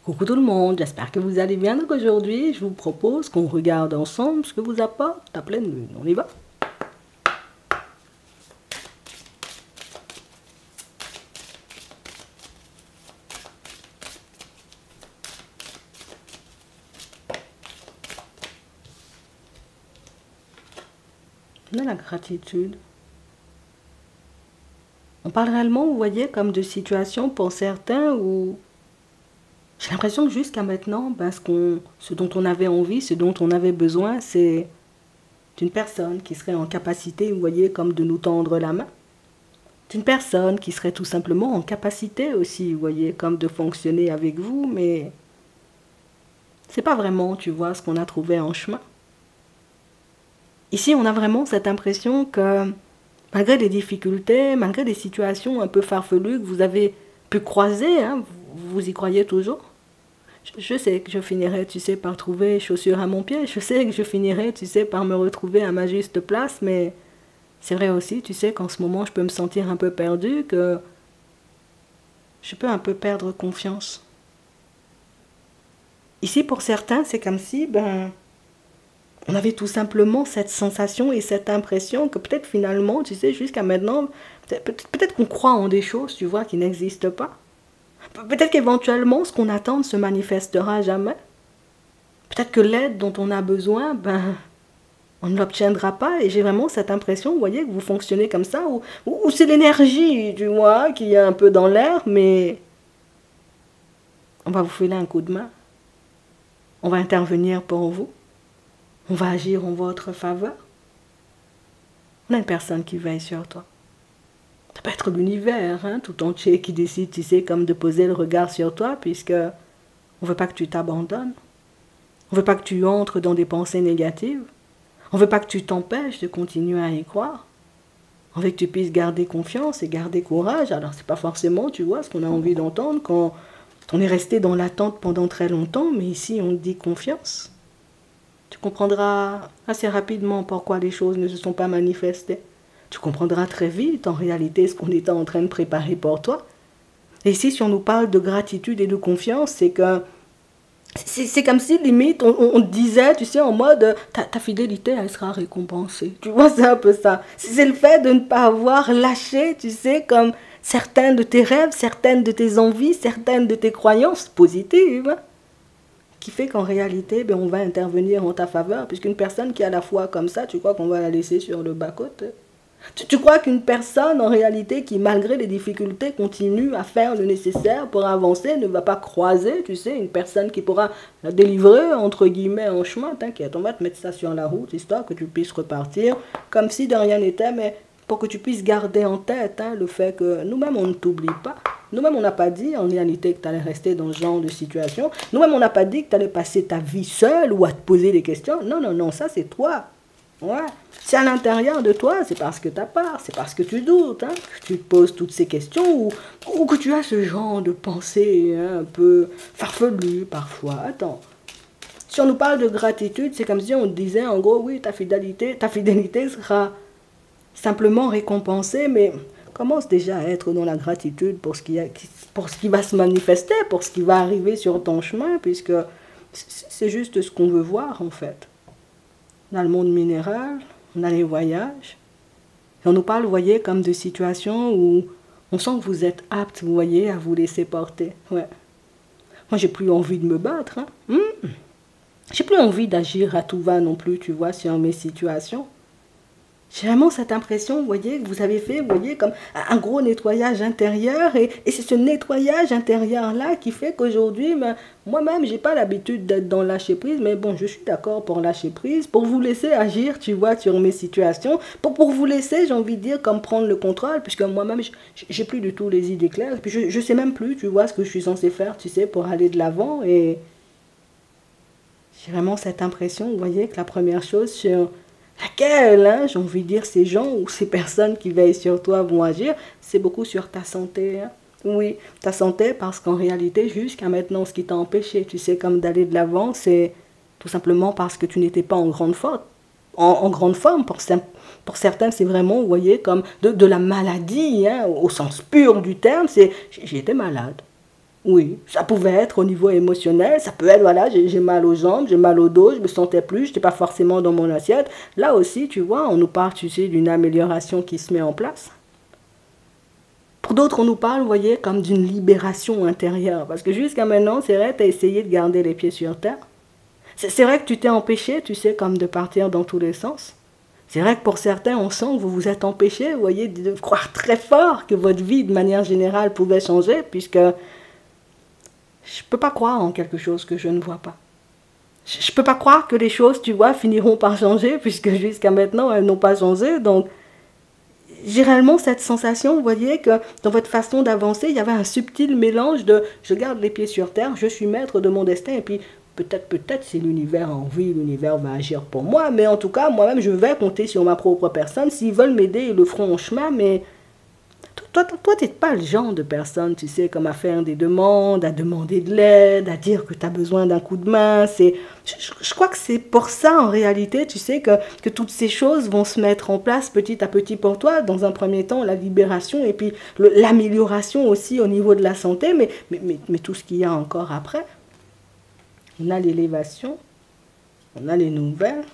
Coucou tout le monde, j'espère que vous allez bien. Donc aujourd'hui, je vous propose qu'on regarde ensemble ce que vous apporte la pleine lune. On y va? On a la gratitude. On parle réellement, vous voyez, comme de situations pour certains où j'ai l'impression que jusqu'à maintenant, ce dont on avait envie, ce dont on avait besoin, c'est d'une personne qui serait en capacité, vous voyez, comme de nous tendre la main. D'une personne qui serait tout simplement en capacité aussi, vous voyez, comme de fonctionner avec vous, mais c'est pas vraiment, tu vois, ce qu'on a trouvé en chemin. Ici, on a vraiment cette impression que malgré des difficultés, malgré des situations un peu farfelues que vous avez pu croiser, hein, vous y croyez toujours. Je sais que je finirai, tu sais, par trouver chaussures à mon pied. Je sais que je finirai, tu sais, par me retrouver à ma juste place. Mais c'est vrai aussi, tu sais, qu'en ce moment, je peux me sentir un peu perdu, que je peux un peu perdre confiance. Ici, pour certains, c'est comme si, on avait tout simplement cette sensation et cette impression que peut-être finalement, tu sais, jusqu'à maintenant, peut-être qu'on croit en des choses, tu vois, qui n'existent pas. Peut-être qu'éventuellement, ce qu'on attend ne se manifestera jamais. Peut-être que l'aide dont on a besoin, on ne l'obtiendra pas. Et j'ai vraiment cette impression, vous voyez, que vous fonctionnez comme ça, ou c'est l'énergie, tu vois, qui est un peu dans l'air, mais on va vous filer un coup de main. On va intervenir pour vous. On va agir en votre faveur. On a une personne qui veille sur toi. Ça peut être l'univers, hein, tout entier qui décide, tu sais, comme de poser le regard sur toi, puisque on ne veut pas que tu t'abandonnes. On ne veut pas que tu entres dans des pensées négatives. On ne veut pas que tu t'empêches de continuer à y croire. On veut que tu puisses garder confiance et garder courage. Alors, ce n'est pas forcément, tu vois, ce qu'on a envie d'entendre quand on est resté dans l'attente pendant très longtemps, mais ici, on te dit confiance. Tu comprendras assez rapidement pourquoi les choses ne se sont pas manifestées. Tu comprendras très vite, en réalité, ce qu'on était en train de préparer pour toi. Et ici, si on nous parle de gratitude et de confiance, c'est que c'est comme si, limite, on disait, tu sais, en mode, ta fidélité, elle sera récompensée. Tu vois, c'est un peu ça. C'est le fait de ne pas avoir lâché, tu sais, comme certains de tes rêves, certaines de tes envies, certaines de tes croyances positives, hein, qui fait qu'en réalité, on va intervenir en ta faveur, puisqu'une personne qui a la foi comme ça, tu crois qu'on va la laisser sur le bas-côté? Tu crois qu'une personne, en réalité, qui, malgré les difficultés, continue à faire le nécessaire pour avancer, ne va pas croiser, tu sais, une personne qui pourra la délivrer, entre guillemets, en chemin? T'inquiète, on va te mettre ça sur la route, histoire que tu puisses repartir, comme si de rien n'était, mais pour que tu puisses garder en tête, hein, le fait que nous-mêmes, on ne t'oublie pas. Nous-mêmes, on n'a pas dit, en réalité, que tu allais rester dans ce genre de situation. Nous-mêmes, on n'a pas dit que tu allais passer ta vie seule ou à te poser des questions. Non, non, non, ça, c'est toi. Ouais. C'est à l'intérieur de toi, c'est parce que tu as peur, c'est parce que tu doutes, hein, que tu te poses toutes ces questions ou que tu as ce genre de pensée, hein, un peu farfelue parfois. Attends, si on nous parle de gratitude, c'est comme si on disait en gros, oui, ta fidélité sera simplement récompensée, mais commence déjà à être dans la gratitude pour ce qui va se manifester, pour ce qui va arriver sur ton chemin, puisque c'est juste ce qu'on veut voir en fait. On a le monde minéral, on a les voyages. Et on nous parle, vous voyez, comme de situations où on sent que vous êtes apte, vous voyez, à vous laisser porter. Ouais. Moi, j'ai plus envie de me battre. Hein. J'ai plus envie d'agir à tout va non plus, tu vois, sur mes situations. J'ai vraiment cette impression, vous voyez, que vous avez fait, vous voyez, comme un gros nettoyage intérieur. Et c'est ce nettoyage intérieur-là qui fait qu'aujourd'hui, moi-même, j'ai pas l'habitude d'être dans lâcher prise. Mais bon, je suis d'accord pour lâcher prise, pour vous laisser agir, tu vois, sur mes situations. Pour vous laisser, j'ai envie de dire, comme prendre le contrôle. Puisque moi-même, j'ai plus du tout les idées claires. Et puis je sais même plus, tu vois, ce que je suis censée faire, tu sais, pour aller de l'avant. Et j'ai vraiment cette impression, vous voyez, que la première chose sur laquelle, hein, j'ai envie de dire, ces gens ou ces personnes qui veillent sur toi vont agir, c'est beaucoup sur ta santé. Hein. Oui, ta santé, parce qu'en réalité, jusqu'à maintenant, ce qui t'a empêché, tu sais, comme d'aller de l'avant, c'est tout simplement parce que tu n'étais pas en grande forme. En grande forme, pour certains, c'est vraiment, vous voyez, comme de la maladie, hein, au sens pur du terme, c'est j'étais malade. Oui, ça pouvait être au niveau émotionnel, ça peut être, voilà, j'ai mal aux jambes, j'ai mal au dos, je me sentais plus, je n'étais pas forcément dans mon assiette. Là aussi, tu vois, on nous parle, tu sais, d'une amélioration qui se met en place. Pour d'autres, on nous parle, vous voyez, comme d'une libération intérieure. Parce que jusqu'à maintenant, c'est vrai, tu as essayé de garder les pieds sur terre. C'est vrai que tu t'es empêché, tu sais, comme de partir dans tous les sens. C'est vrai que pour certains, on sent que vous vous êtes empêché, vous voyez, de croire très fort que votre vie, de manière générale, pouvait changer, puisque je ne peux pas croire en quelque chose que je ne vois pas. Je ne peux pas croire que les choses, tu vois, finiront par changer, puisque jusqu'à maintenant, elles n'ont pas changé. Donc, j'ai réellement cette sensation, vous voyez, que dans votre façon d'avancer, il y avait un subtil mélange de je garde les pieds sur terre, je suis maître de mon destin, et puis peut-être si l'univers a envie, l'univers va agir pour moi, mais en tout cas, moi-même, je vais compter sur ma propre personne. S'ils veulent m'aider, ils le feront en chemin, mais toi, t'es pas le genre de personne, tu sais, comme à faire des demandes, à demander de l'aide, à dire que tu as besoin d'un coup de main. Je crois que c'est pour ça, en réalité, tu sais, que toutes ces choses vont se mettre en place petit à petit pour toi. Dans un premier temps, la libération et puis l'amélioration aussi au niveau de la santé, mais tout ce qu'il y a encore après. On a l'élévation, on a les nouvelles,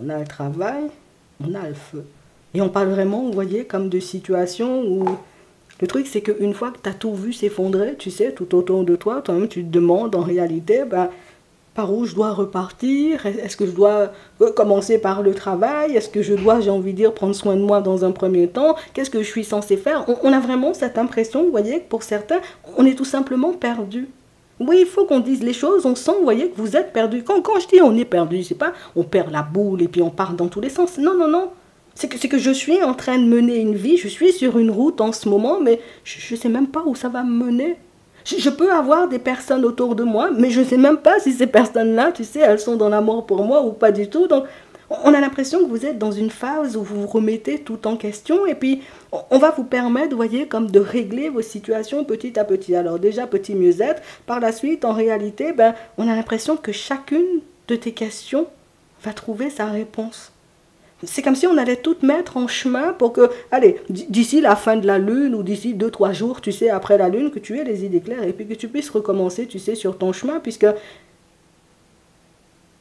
on a le travail, on a le feu. Et on parle vraiment, vous voyez, comme de situations où le truc, c'est qu'une fois que tu as tout vu s'effondrer, tu sais, tout autour de toi, toi-même, tu te demandes en réalité, ben, par où je dois repartir? Est-ce que je dois commencer par le travail? Est-ce que je dois, j'ai envie de dire, prendre soin de moi dans un premier temps? Qu'est-ce que je suis censé faire? On a vraiment cette impression, vous voyez, que pour certains, on est tout simplement perdu. Oui, il faut qu'on dise les choses, on sent, vous voyez, que vous êtes perdu. Quand je dis on est perdu, c'est pas on perd la boule et puis on part dans tous les sens. Non, non, non. C'est que je suis en train de mener une vie, je suis sur une route en ce moment, mais je ne sais même pas où ça va me mener. Je peux avoir des personnes autour de moi, mais je ne sais même pas si ces personnes-là, tu sais, elles sont dans l'amour pour moi ou pas du tout. Donc, on a l'impression que vous êtes dans une phase où vous vous remettez tout en question et puis on va vous permettre, vous voyez, comme de régler vos situations petit à petit. Alors déjà, petit mieux-être. Par la suite, en réalité, ben, on a l'impression que chacune de tes questions va trouver sa réponse. C'est comme si on allait tout mettre en chemin pour que, allez, d'ici la fin de la lune ou d'ici 2-3 jours, tu sais, après la lune, que tu aies les idées claires et puis que tu puisses recommencer, tu sais, sur ton chemin, puisque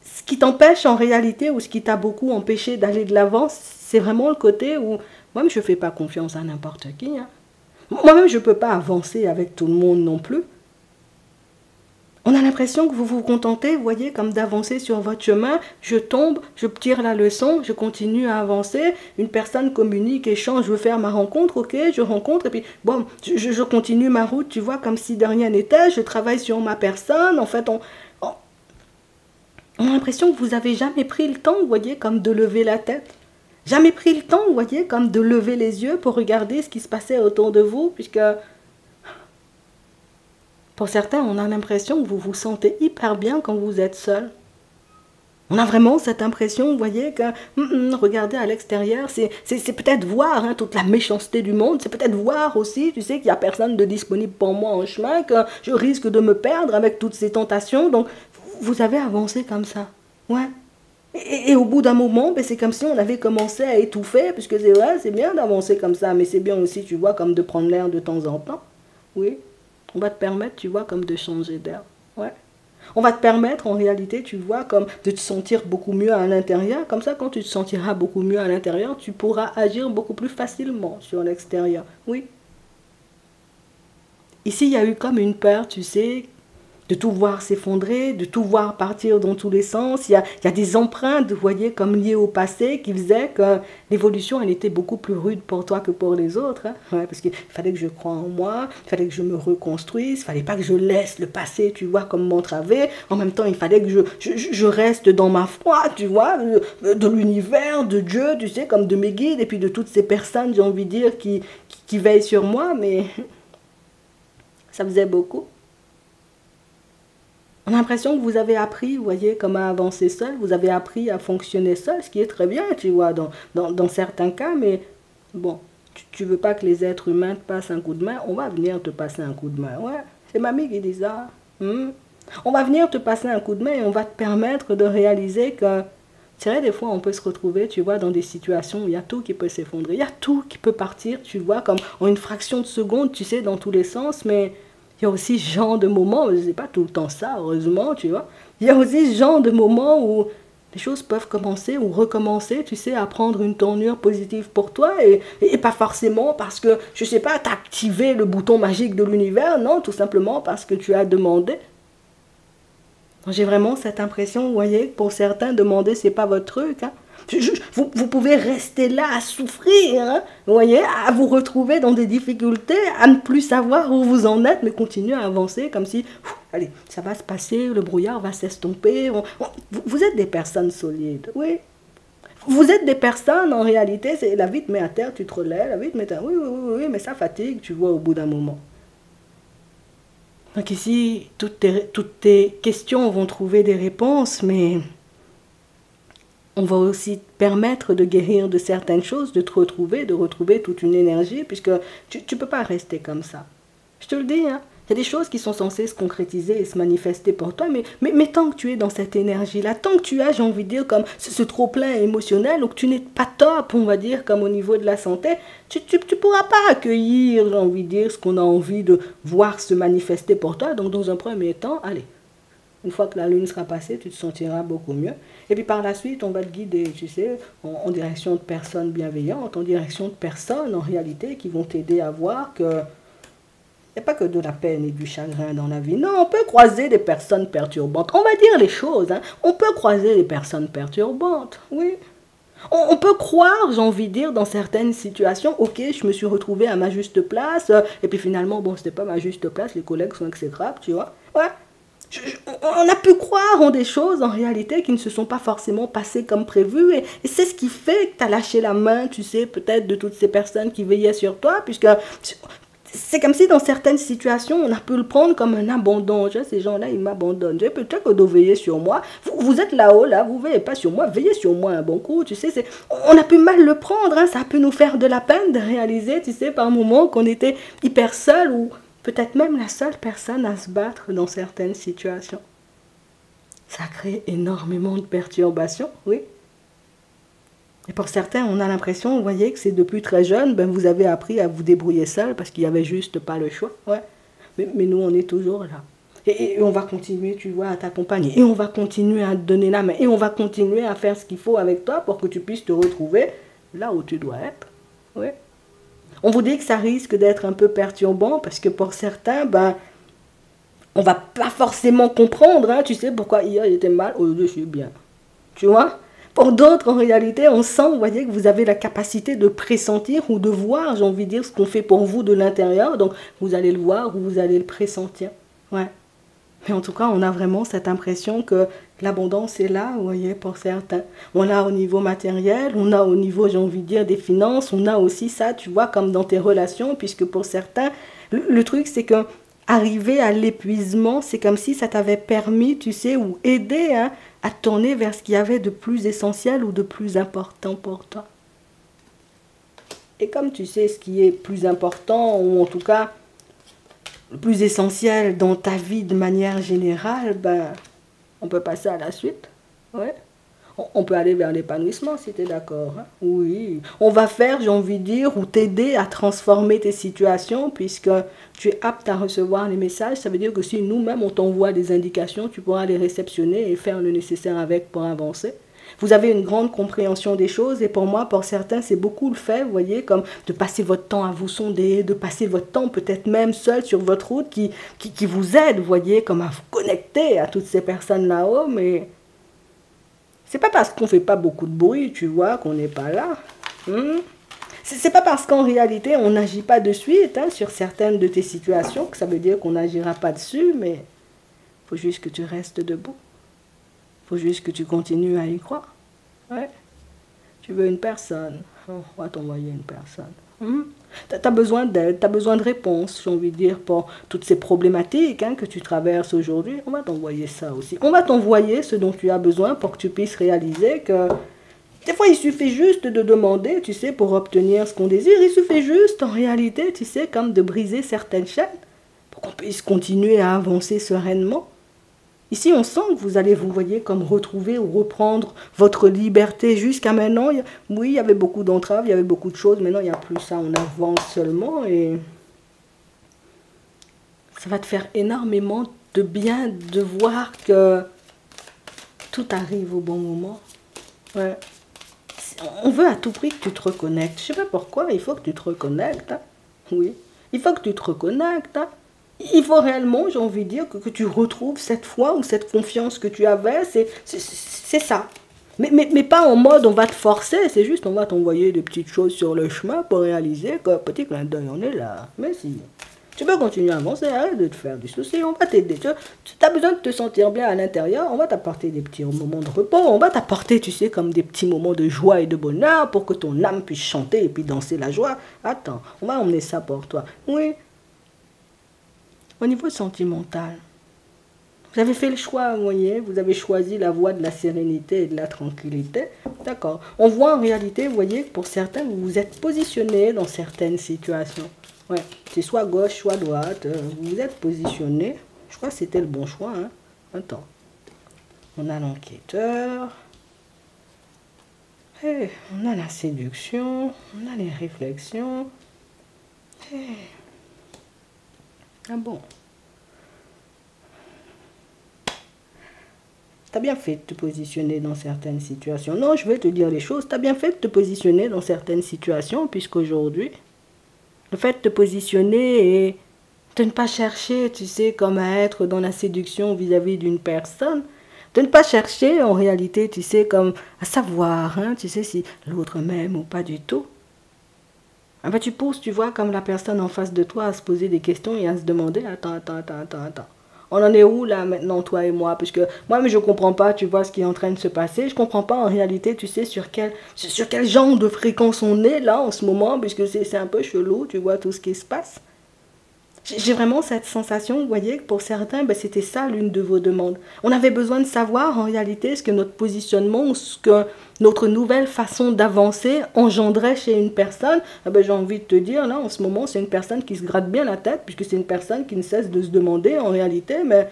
ce qui t'empêche en réalité ou ce qui t'a beaucoup empêché d'aller de l'avant, c'est vraiment le côté où moi-même je ne fais pas confiance à n'importe qui. Hein. Moi-même je ne peux pas avancer avec tout le monde non plus. On a l'impression que vous vous contentez, vous voyez, comme d'avancer sur votre chemin. Je tombe, je tire la leçon, je continue à avancer. Une personne communique, échange, je veux faire ma rencontre, ok, je rencontre. Et puis, bon, je continue ma route, tu vois, comme si de rien n'était. Je travaille sur ma personne. En fait, on a l'impression que vous n'avez jamais pris le temps, vous voyez, comme de lever la tête. Jamais pris le temps, vous voyez, comme de lever les yeux pour regarder ce qui se passait autour de vous, puisque pour certains, on a l'impression que vous vous sentez hyper bien quand vous êtes seul. On a vraiment cette impression, vous voyez, que regarder à l'extérieur, c'est peut-être voir hein, toute la méchanceté du monde, c'est peut-être voir aussi, tu sais, qu'il n'y a personne de disponible pour moi en chemin, que je risque de me perdre avec toutes ces tentations. Donc, vous avez avancé comme ça. Ouais. Et au bout d'un moment, ben, c'est comme si on avait commencé à étouffer, puisque c'est vrai, c'est bien d'avancer comme ça, mais c'est bien aussi, tu vois, comme de prendre l'air de temps en temps. Oui. On va te permettre, tu vois, comme de changer d'air. Ouais. On va te permettre, en réalité, tu vois, comme de te sentir beaucoup mieux à l'intérieur. Comme ça, quand tu te sentiras beaucoup mieux à l'intérieur, tu pourras agir beaucoup plus facilement sur l'extérieur. Oui. Ici, il y a eu comme une peur, tu sais, de tout voir s'effondrer, de tout voir partir dans tous les sens. Il y a des empreintes, vous voyez, comme liées au passé, qui faisaient que l'évolution, elle était beaucoup plus rude pour toi que pour les autres. Hein. Ouais, parce qu'il fallait que je croie en moi, il fallait que je me reconstruise, il fallait pas que je laisse le passé, tu vois, comme m'entraver. En même temps, il fallait que je reste dans ma foi, tu vois, de l'univers, de Dieu, tu sais, comme de mes guides, et puis de toutes ces personnes, j'ai envie de dire, qui veillent sur moi, mais ça faisait beaucoup. On a l'impression que vous avez appris, vous voyez, comment avancer seul, vous avez appris à fonctionner seul, ce qui est très bien, tu vois, dans certains cas, mais bon, tu veux pas que les êtres humains te passent un coup de main, on va venir te passer un coup de main, ouais, c'est mamie qui dit ça. On va venir te passer un coup de main et on va te permettre de réaliser que, c'est vrai, des fois, on peut se retrouver, tu vois, dans des situations où il y a tout qui peut s'effondrer, il y a tout qui peut partir, tu vois, comme en une fraction de seconde, tu sais, dans tous les sens, mais Il y a aussi ce genre de moments, c'est pas tout le temps ça, heureusement, tu vois. Il y a aussi ce genre de moments où les choses peuvent commencer ou recommencer, tu sais, à prendre une tournure positive pour toi et pas forcément parce que, je sais pas, t'as activé le bouton magique de l'univers, non, tout simplement parce que tu as demandé. J'ai vraiment cette impression, vous voyez, pour certains, demander, c'est pas votre truc, hein. Vous pouvez rester là à souffrir, hein, vous voyez, à vous retrouver dans des difficultés, à ne plus savoir où vous en êtes, mais continuer à avancer comme si, allez, ça va se passer, le brouillard va s'estomper. Vous êtes des personnes solides, oui. Vous êtes des personnes, en réalité, la vie te met à terre, tu te relèves, la vie te met à terre, oui, oui, oui, oui, mais ça fatigue, tu vois, au bout d'un moment. Donc ici, toutes tes questions vont trouver des réponses, mais on va aussi te permettre de guérir de certaines choses, de te retrouver, de retrouver toute une énergie, puisque tu ne peux pas rester comme ça. Je te le dis, hein. Il y a des choses qui sont censées se concrétiser et se manifester pour toi, mais tant que tu es dans cette énergie-là, tant que tu as, j'ai envie de dire, comme ce trop-plein émotionnel, ou que tu n'es pas top, on va dire, comme au niveau de la santé, tu ne pourras pas accueillir, j'ai envie de dire, ce qu'on a envie de voir se manifester pour toi. Donc, dans un premier temps, allez, une fois que la lune sera passée, tu te sentiras beaucoup mieux. Et puis par la suite, on va te guider, tu sais, en direction de personnes bienveillantes, en direction de personnes, en réalité, qui vont t'aider à voir que il n'y a pas que de la peine et du chagrin dans la vie. Non, on peut croiser des personnes perturbantes. On va dire les choses, hein. On peut croiser des personnes perturbantes, oui. On peut croire, j'ai envie de dire, dans certaines situations, ok, je me suis retrouvée à ma juste place, et puis finalement, bon, c'était pas ma juste place, les collègues sont exécrables, tu vois. Ouais. On a pu croire en des choses, en réalité, qui ne se sont pas forcément passées comme prévu, et c'est ce qui fait que tu as lâché la main, tu sais, peut-être de toutes ces personnes qui veillaient sur toi, puisque c'est comme si dans certaines situations, on a pu le prendre comme un abandon. Tu vois, ces gens-là, ils m'abandonnent. Peut-être que de veiller sur moi. Vous êtes là-haut, là, vous ne veillez pas sur moi. Veillez sur moi un bon coup. Tu sais, on a pu mal le prendre. Hein, ça a pu nous faire de la peine de réaliser, tu sais, par moments qu'on était hyper seuls ou peut-être même la seule personne à se battre dans certaines situations. Ça crée énormément de perturbations, oui. Et pour certains, on a l'impression, vous voyez, que c'est depuis très jeune, ben vous avez appris à vous débrouiller seul parce qu'il n'y avait juste pas le choix. Ouais. Mais nous, on est toujours là. Et on va continuer, tu vois, à t'accompagner. Et on va continuer à te donner la main. Et on va continuer à faire ce qu'il faut avec toi pour que tu puisses te retrouver là où tu dois être. Ouais. On vous dit que ça risque d'être un peu perturbant parce que pour certains, ben, on va pas forcément comprendre, hein, tu sais, pourquoi hier il était mal, aujourd'hui je suis bien. Tu vois? Pour d'autres, en réalité, on sent, vous voyez, que vous avez la capacité de pressentir ou de voir, j'ai envie de dire, ce qu'on fait pour vous de l'intérieur. Donc, vous allez le voir ou vous allez le pressentir. Ouais. Mais en tout cas, on a vraiment cette impression que l'abondance est là, vous voyez, pour certains. On l'a au niveau matériel, on a au niveau, j'ai envie de dire, des finances, on a aussi ça, tu vois, comme dans tes relations, puisque pour certains, le truc, c'est que arriver à l'épuisement, c'est comme si ça t'avait permis, tu sais, ou aidé, hein, à tourner vers ce qu'il y avait de plus essentiel ou de plus important pour toi. Et comme tu sais ce qui est plus important, ou en tout cas le plus essentiel dans ta vie de manière générale, ben, on peut passer à la suite. Ouais. On peut aller vers l'épanouissement si tu es d'accord. Hein? Oui. On va faire, j'ai envie de dire, ou t'aider à transformer tes situations puisque tu es apte à recevoir les messages. Ça veut dire que si nous-mêmes, on t'envoie des indications, tu pourras les réceptionner et faire le nécessaire avec pour avancer. Vous avez une grande compréhension des choses et pour moi, pour certains, c'est beaucoup le fait, vous voyez, comme de passer votre temps à vous sonder, de passer votre temps peut-être même seul sur votre route qui vous aide, vous voyez, comme à vous connecter à toutes ces personnes là-haut, mais c'est pas parce qu'on fait pas beaucoup de bruit, tu vois, qu'on n'est pas là. C'est pas parce qu'en réalité, on n'agit pas de suite hein, sur certaines de tes situations que ça veut dire qu'on n'agira pas dessus, mais il faut juste que tu restes debout. Il faut juste que tu continues à y croire. Ouais. Tu veux une personne, on va t'envoyer une personne. Tu as besoin d'aide, tu as besoin de réponses, j'ai envie de dire, pour toutes ces problématiques hein, que tu traverses aujourd'hui. On va t'envoyer ça aussi. On va t'envoyer ce dont tu as besoin pour que tu puisses réaliser que des fois, il suffit juste de demander, tu sais, pour obtenir ce qu'on désire. Il suffit juste, en réalité, tu sais, comme de briser certaines chaînes pour qu'on puisse continuer à avancer sereinement. Ici, on sent que vous allez, vous voyez, comme retrouver ou reprendre votre liberté. Jusqu'à maintenant, oui, il y avait beaucoup d'entraves, il y avait beaucoup de choses. Maintenant, il n'y a plus ça, on avance seulement et Ça va te faire énormément de bien de voir que tout arrive au bon moment. Ouais. On veut à tout prix que tu te reconnectes. Je sais pas pourquoi, il faut que tu te reconnectes. Hein. Oui, il faut que tu te reconnectes. Hein. Il faut réellement, j'ai envie de dire, que tu retrouves cette foi ou cette confiance que tu avais. C'est ça. Mais pas en mode on va te forcer, c'est juste on va t'envoyer des petites choses sur le chemin pour réaliser que petit clin d'œil, on est là. Mais si. Tu peux continuer à avancer, arrête de te faire du souci, on va t'aider. Tu as besoin de te sentir bien à l'intérieur, on va t'apporter des petits moments de repos, on va t'apporter, tu sais, comme des petits moments de joie et de bonheur pour que ton âme puisse chanter et puis danser la joie. Attends, on va emmener ça pour toi. Oui. Au niveau sentimental, vous avez fait le choix, vous voyez, vous avez choisi la voie de la sérénité et de la tranquillité. D'accord. On voit en réalité, vous voyez, que pour certains, vous vous êtes positionné dans certaines situations. Ouais, c'est soit gauche, soit droite. Vous vous êtes positionné. Je crois que c'était le bon choix. Hein. Attends. On a l'enquêteur. Hey, on a la séduction. On a les réflexions. Hey. Ah bon. T'as bien fait de te positionner dans certaines situations. Non, je vais te dire les choses. T'as bien fait de te positionner dans certaines situations, puisqu'aujourd'hui, le fait de te positionner et de ne pas chercher, tu sais, comme à être dans la séduction vis-à-vis d'une personne, de ne pas chercher en réalité, tu sais, comme à savoir, hein, tu sais, si l'autre m'aime ou pas du tout. Ah ben, tu pousses, tu vois, comme la personne en face de toi à se poser des questions et à se demander, attends. On en est où là maintenant, toi et moi? Parce que moi, mais je comprends pas, tu vois, ce qui est en train de se passer. Je comprends pas en réalité, tu sais, sur quel genre de fréquence on est là en ce moment, puisque c'est un peu chelou, tu vois, tout ce qui se passe. J'ai vraiment cette sensation, vous voyez, que pour certains, ben, c'était ça l'une de vos demandes. On avait besoin de savoir en réalité ce que notre positionnement, ce que notre nouvelle façon d'avancer engendrait chez une personne. Ah ben, j'ai envie de te dire, là, en ce moment, c'est une personne qui se gratte bien la tête, puisque c'est une personne qui ne cesse de se demander en réalité, mais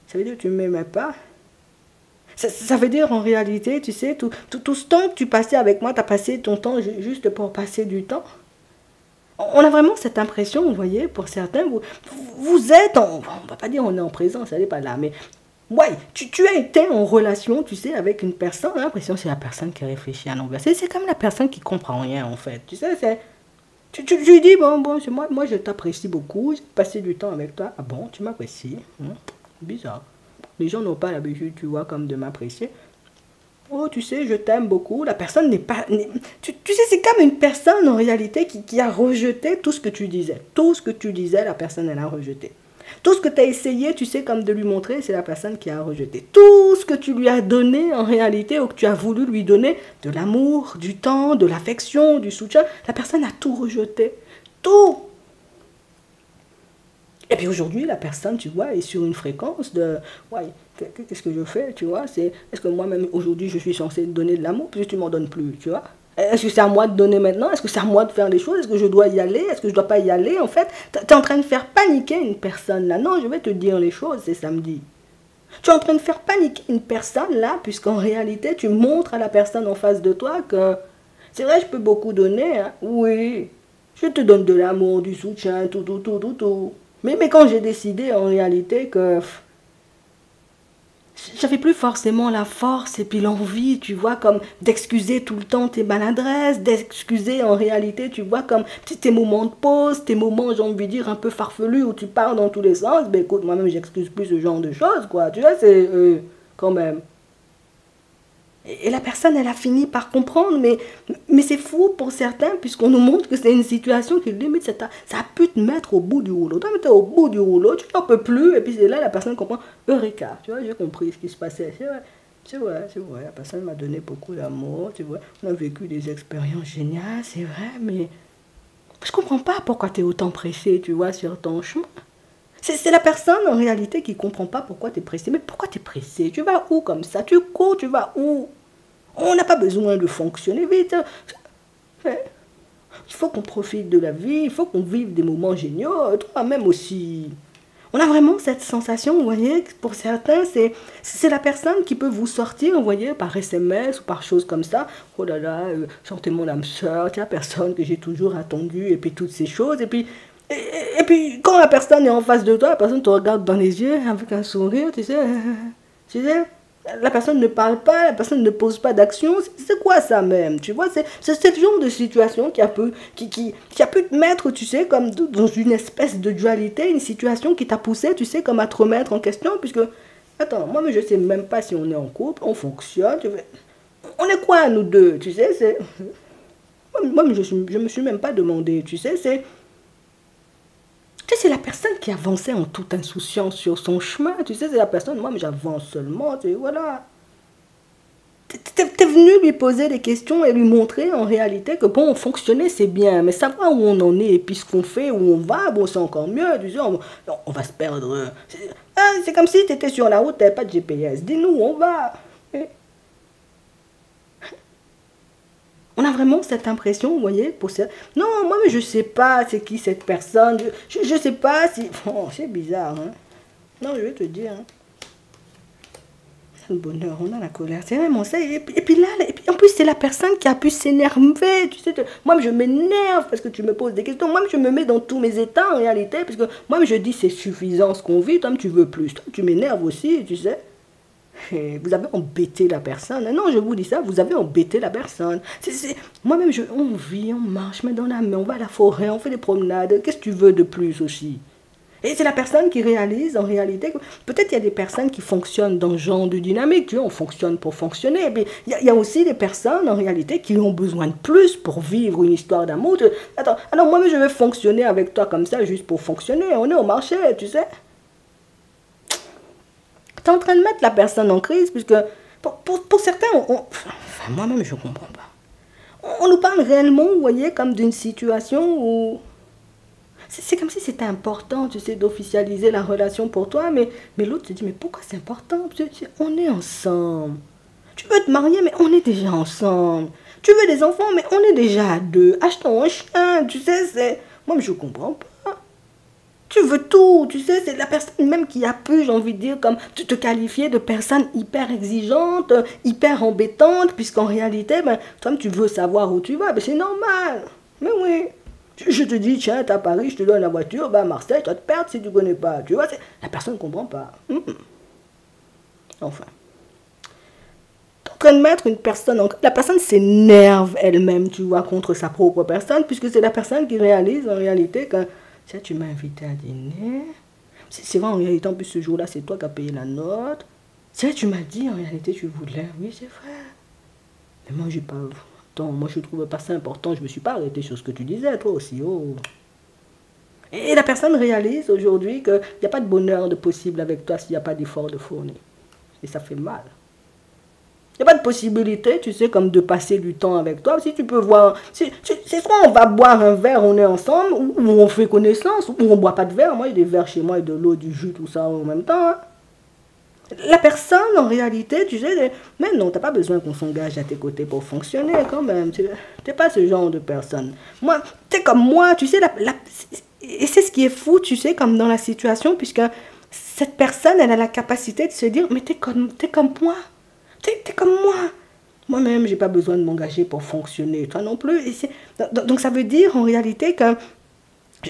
ça veut dire que tu ne m'aimais pas. Ça veut dire en réalité, tu sais, tout ce temps que tu passais avec moi, tu as passé ton temps juste pour passer du temps. On a vraiment cette impression, vous voyez, pour certains, vous êtes, on va pas dire on est en présence, elle n'est pas là, mais ouais, tu as été en relation, tu sais, avec une personne, on a l'impression que c'est la personne qui réfléchit à l'envers. C'est comme la personne qui comprend rien, en fait, tu sais, tu lui dis, bon, moi je t'apprécie beaucoup, j'ai passé du temps avec toi. Ah bon, tu m'apprécies? Bizarre. Les gens n'ont pas l'habitude, tu vois, comme de m'apprécier. Oh, tu sais, je t'aime beaucoup. La personne n'est pas... Tu sais, c'est comme une personne en réalité qui a rejeté tout ce que tu disais. Tout ce que tu disais, la personne, elle a rejeté. Tout ce que tu as essayé, tu sais, comme de lui montrer, c'est la personne qui a rejeté. Tout ce que tu lui as donné en réalité, ou que tu as voulu lui donner, de l'amour, du temps, de l'affection, du soutien, la personne a tout rejeté. Tout. Et puis aujourd'hui, la personne, tu vois, est sur une fréquence de... Ouais, qu'est-ce que je fais, tu vois? Est-ce que moi-même, aujourd'hui, je suis censé te donner de l'amour, puisque tu ne m'en donnes plus, tu vois? Est-ce que c'est à moi de donner maintenant? Est-ce que c'est à moi de faire les choses? Est-ce que je dois y aller? Est-ce que je ne dois pas y aller? En fait, tu es en train de faire paniquer une personne, là. Non, je vais te dire les choses, c'est samedi. Tu es en train de faire paniquer une personne, là, puisqu'en réalité, tu montres à la personne en face de toi que... C'est vrai, je peux beaucoup donner, hein? Oui. Je te donne de l'amour, du soutien, tout. Mais quand j'ai décidé en réalité que j'avais plus forcément la force et puis l'envie, tu vois, comme d'excuser tout le temps tes maladresses, d'excuser en réalité, tu vois, comme tes moments de pause, tes moments, j'ai envie de dire, un peu farfelus où tu pars dans tous les sens, ben écoute, moi-même, j'excuse plus ce genre de choses, quoi, tu vois, c'est quand même. Et la personne, elle a fini par comprendre, mais c'est fou pour certains, puisqu'on nous montre que c'est une situation qui, limite, ça a pu te mettre au bout du rouleau. Toi, tu es au bout du rouleau, tu n'en peux plus, et puis c'est là, la personne comprend, Eureka, tu vois, j'ai compris ce qui se passait. C'est vrai, la personne m'a donné beaucoup d'amour, tu vois, on a vécu des expériences géniales, c'est vrai, mais je comprends pas pourquoi tu es autant pressé, tu vois, sur ton chemin. C'est la personne, en réalité, qui ne comprend pas pourquoi tu es pressé. Mais pourquoi tu es pressé? Tu vas où comme ça? Tu cours, tu vas où? On n'a pas besoin de fonctionner vite. Il faut qu'on profite de la vie, il faut qu'on vive des moments géniaux, toi-même aussi. On a vraiment cette sensation, vous voyez, que pour certains, c'est la personne qui peut vous sortir, vous voyez, par SMS ou par choses comme ça. Oh là là, chantez mon âme sœur, tiens, personne que j'ai toujours attendu, et puis toutes ces choses. Et puis Et puis, quand la personne est en face de toi, la personne te regarde dans les yeux avec un sourire, tu sais, la personne ne parle pas, la personne ne pose pas d'action. C'est quoi ça même, tu vois? C'est ce genre de situation qui a pu te mettre, tu sais, comme dans une espèce de dualité, une situation qui t'a poussé, tu sais, comme à te remettre en question, puisque, attends, moi, mais je sais même pas si on est en couple, on fonctionne, on est quoi, nous deux, tu sais, c'est... Moi, je me suis même pas demandé, tu sais, c'est la personne qui avançait en toute insouciance sur son chemin, tu sais, c'est la personne, moi, mais j'avance seulement, tu sais, voilà. T'es venu lui poser des questions et lui montrer en réalité que bon, fonctionner c'est bien, mais savoir où on en est et puis ce qu'on fait, où on va, bon, c'est encore mieux, tu sais, on va se perdre. C'est comme si tu étais sur la route, t'avais pas de GPS, dis-nous où on va. On a vraiment cette impression, vous voyez, pour ça. Non, moi, mais je sais pas c'est qui cette personne. Je sais pas si... Oh, c'est bizarre, hein. Non, je vais te dire. Hein. Le bonheur, on a la colère. C'est vraiment ça. Et puis là, et puis en plus, c'est la personne qui a pu s'énerver. Tu sais, moi, je m'énerve parce que tu me poses des questions. Moi, je me mets dans tous mes états, en réalité. Parce que moi, je dis, c'est suffisant ce qu'on vit. Toi, tu veux plus. Toi, tu m'énerves aussi, tu sais. Vous avez embêté la personne. Non, je vous dis ça, vous avez embêté la personne. Moi-même, on vit, on marche, mais dans la main, on va à la forêt, on fait des promenades. Qu'est-ce que tu veux de plus aussi? Et c'est la personne qui réalise, en réalité, peut-être il y a des personnes qui fonctionnent dans ce genre de dynamique, tu vois, on fonctionne pour fonctionner. Mais il y a aussi des personnes, en réalité, qui ont besoin de plus pour vivre une histoire d'amour. Attends, alors moi-même, je vais fonctionner avec toi comme ça, juste pour fonctionner. On est au marché, tu sais. Tu es en train de mettre la personne en crise, puisque pour certains, enfin, moi-même, je ne comprends pas. On nous parle réellement, vous voyez, comme d'une situation où... C'est comme si c'était important, tu sais, d'officialiser la relation pour toi, mais l'autre se dit, mais pourquoi c'est important? On est ensemble. Tu veux te marier, mais on est déjà ensemble. Tu veux des enfants, mais on est déjà à deux. Achetons un chien, tu sais, c'est... Moi, je ne comprends pas. Tu veux tout, tu sais, c'est la personne même qui a pu, j'ai envie de dire, comme te qualifier de personne hyper exigeante, hyper embêtante, puisqu'en réalité, ben, toi, tu veux savoir où tu vas, ben, c'est normal. Mais oui. Je te dis, tiens, t'es à Paris, je te donne la voiture, ben, à Marseille, tu vas te perdre si tu ne connais pas. Tu vois, la personne ne comprend pas. Enfin. Tu es en train de mettre une personne en... La personne s'énerve elle-même, tu vois, contre sa propre personne, puisque c'est la personne qui réalise en réalité que... Tiens, tu m'as invité à dîner. C'est vrai, en réalité, en plus, ce jour-là, c'est toi qui as payé la note. Tiens, tu m'as dit, en réalité, tu voulais. Oui, c'est vrai. Mais moi, j'ai pas... Attends, moi, je ne trouvais pas ça important. Je ne me suis pas arrêté sur ce que tu disais, toi aussi. Oh. Et la personne réalise aujourd'hui qu'il n'y a pas de bonheur de possible avec toi s'il n'y a pas d'effort de fournir. Et ça fait mal. Il n'y a pas de possibilité, tu sais, comme de passer du temps avec toi. Si tu peux voir, c'est soit on va boire un verre, on est ensemble, ou on fait connaissance, ou on ne boit pas de verre. Moi, il y a des verres chez moi et de l'eau, du jus, tout ça en même temps. Hein. La personne, en réalité, tu sais, mais non, tu n'as pas besoin qu'on s'engage à tes côtés pour fonctionner quand même. Tu n'es pas ce genre de personne. Moi, tu es comme moi, tu sais, et c'est ce qui est fou, tu sais, comme dans la situation, puisque cette personne, elle a la capacité de se dire, mais tu es comme moi. T'es comme moi. Moi-même, j'ai pas besoin de m'engager pour fonctionner. Toi non plus. Donc ça veut dire en réalité que...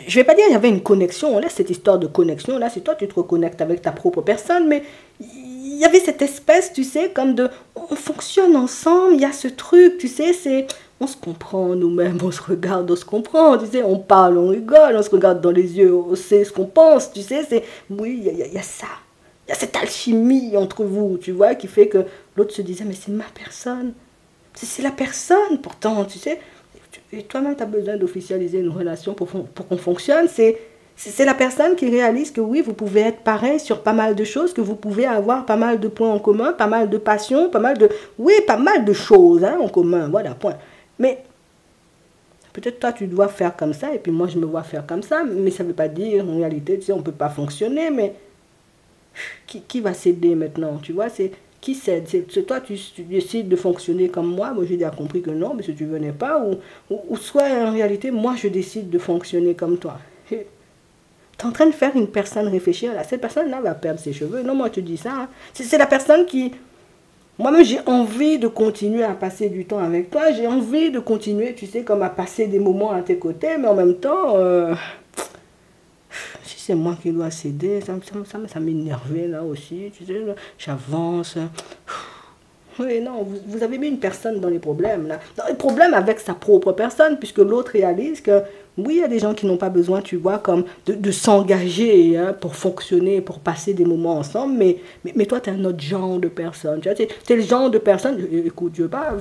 Je vais pas dire qu'il y avait une connexion. On laisse cette histoire de connexion. Là, c'est toi, tu te reconnectes avec ta propre personne. Mais il y avait cette espèce, tu sais, comme de... On fonctionne ensemble. Il y a ce truc, tu sais, c'est... On se comprend nous-mêmes. On se regarde, on se comprend. Tu sais, on parle, on rigole. On se regarde dans les yeux. On sait ce qu'on pense. Tu sais, c'est... Oui, il y a ça. Il y a cette alchimie entre vous, tu vois, qui fait que l'autre se disait, mais c'est ma personne. C'est la personne, pourtant, tu sais. Et toi-même, tu as besoin d'officialiser une relation pour qu'on fonctionne. C'est la personne qui réalise que oui, vous pouvez être pareil sur pas mal de choses, que vous pouvez avoir pas mal de points en commun, pas mal de passions, pas mal de... Oui, pas mal de choses hein, en commun, voilà, point. Mais peut-être toi, tu dois faire comme ça, et puis moi, je me vois faire comme ça, mais ça ne veut pas dire, en réalité, tu sais, on ne peut pas fonctionner, mais... Qui va céder maintenant, tu vois, c'est qui cède, c'est toi, tu décides de fonctionner comme moi j'ai déjà compris que non, mais si tu venais pas, ou soit en réalité, moi je décide de fonctionner comme toi. Tu es en train de faire une personne réfléchir, là, cette personne-là va perdre ses cheveux, non, moi je te dis ça, hein. C'est la personne qui, moi-même j'ai envie de continuer à passer du temps avec toi, j'ai envie de continuer, tu sais, comme à passer des moments à tes côtés, mais en même temps, c'est moi qui dois céder, ça m'énervait là aussi, tu sais, j'avance. Oui, non, vous avez mis une personne dans les problèmes, là. Dans les problèmes avec sa propre personne, puisque l'autre réalise que, oui, il y a des gens qui n'ont pas besoin, tu vois, comme de s'engager hein, pour fonctionner, pour passer des moments ensemble, mais toi, tu es un autre genre de personne. Tu vois, t'es le genre de personne, écoute, je parle,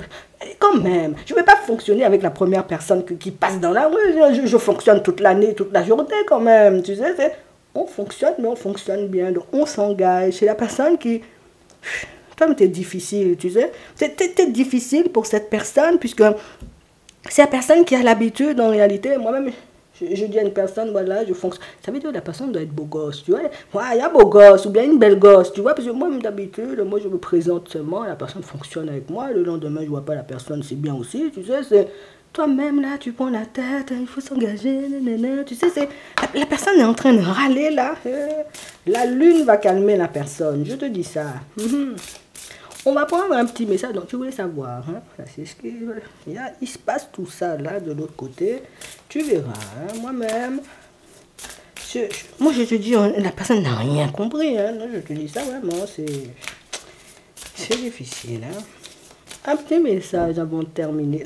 quand même, je ne vais pas fonctionner avec la première personne qui passe dans la rue, je fonctionne toute l'année, toute la journée quand même, tu sais, on fonctionne, mais on fonctionne bien, donc on s'engage. C'est la personne qui... Toi, t'es difficile, tu sais. T'es difficile pour cette personne, puisque c'est la personne qui a l'habitude, en réalité. Moi-même, je dis à une personne, voilà, je fonctionne. Ça veut dire que la personne doit être beau gosse, tu vois. Ouais, il y a beau gosse, ou bien une belle gosse, tu vois. Parce que moi, d'habitude, moi, je me présente seulement, la personne fonctionne avec moi. Le lendemain, je vois pas la personne, c'est bien aussi, tu sais. C'est toi-même, là, tu prends la tête, il faut s'engager, nanana. Tu sais, la personne est en train de râler, là. La lune va calmer la personne, je te dis ça. On va prendre un petit message, donc tu voulais savoir, hein? C'est ce il se passe tout ça là de l'autre côté, tu verras, hein? Moi-même, moi je te dis, la personne n'a rien compris, hein? Je te dis ça vraiment, c'est difficile, hein? Un petit message avant de terminer.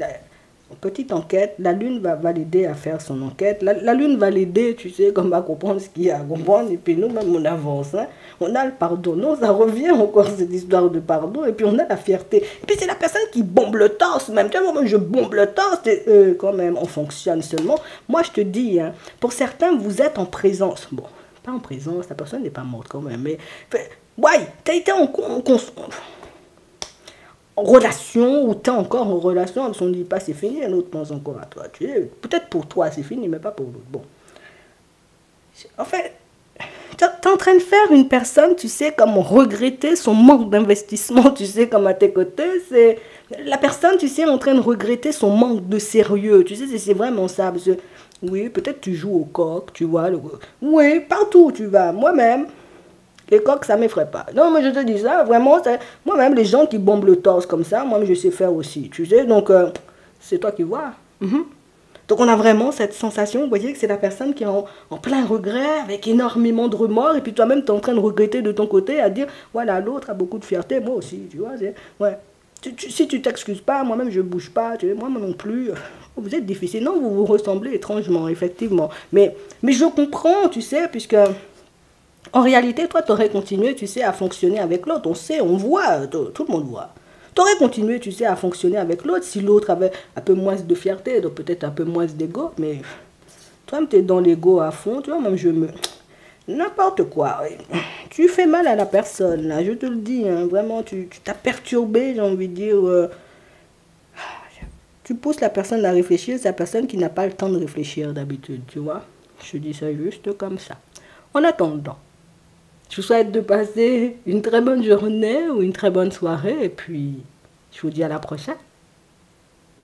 Petite enquête, la lune va l'aider à faire son enquête. La lune va l'aider, tu sais, comme à comprendre ce qu'il y a à comprendre. Et puis nous-mêmes, on avance. Hein. On a le pardon. Non, ça revient encore, cette histoire de pardon. Et puis on a la fierté. Et puis c'est la personne qui bombe le torse même. Tu vois, moi, je bombe le torse. Et, quand même, on fonctionne seulement. Moi, je te dis, hein, pour certains, vous êtes en présence. Bon, pas en présence, la personne n'est pas morte quand même. Mais, ouais, t'as été en relation ou t'es encore en relation, si on ne dit pas c'est fini, un autre pense encore à toi. Peut-être pour toi c'est fini, mais pas pour l'autre. Bon. En fait, t'es en train de faire une personne, tu sais, comme regretter son manque d'investissement, tu sais, comme à tes côtés. C'est la personne, tu sais, en train de regretter son manque de sérieux. Tu sais, c'est vraiment ça. Parce que, oui, peut-être tu joues au coq, tu vois. Oui, partout où tu vas. Moi-même. Les coqs, ça ne m'effraie pas. Non, mais je te dis ça, vraiment, moi-même, les gens qui bombent le torse comme ça, moi, je sais faire aussi, tu sais, donc, c'est toi qui vois. Donc, on a vraiment cette sensation, vous voyez, que c'est la personne qui est en plein regret, avec énormément de remords, et puis toi-même, tu es en train de regretter de ton côté, à dire, voilà, l'autre a beaucoup de fierté, moi aussi, tu vois, ouais. Si tu t'excuses pas, moi-même, je bouge pas, tu sais, moi non plus, vous êtes difficile. Non, vous vous ressemblez étrangement, effectivement. Mais je comprends, tu sais, puisque... En réalité, toi, tu aurais continué, tu sais, à fonctionner avec l'autre. On sait, on voit, tout le monde voit. Tu aurais continué, tu sais, à fonctionner avec l'autre si l'autre avait un peu moins de fierté, donc peut-être un peu moins d'ego. Mais toi, tu es dans l'ego à fond, tu vois, même je me... N'importe quoi. Tu fais mal à la personne, là, je te le dis. Hein, vraiment, tu t'as perturbé, j'ai envie de dire. Tu pousses la personne à réfléchir, c'est la personne qui n'a pas le temps de réfléchir d'habitude, tu vois. Je dis ça juste comme ça. En attendant. Je vous souhaite de passer une très bonne journée ou une très bonne soirée et puis je vous dis à la prochaine.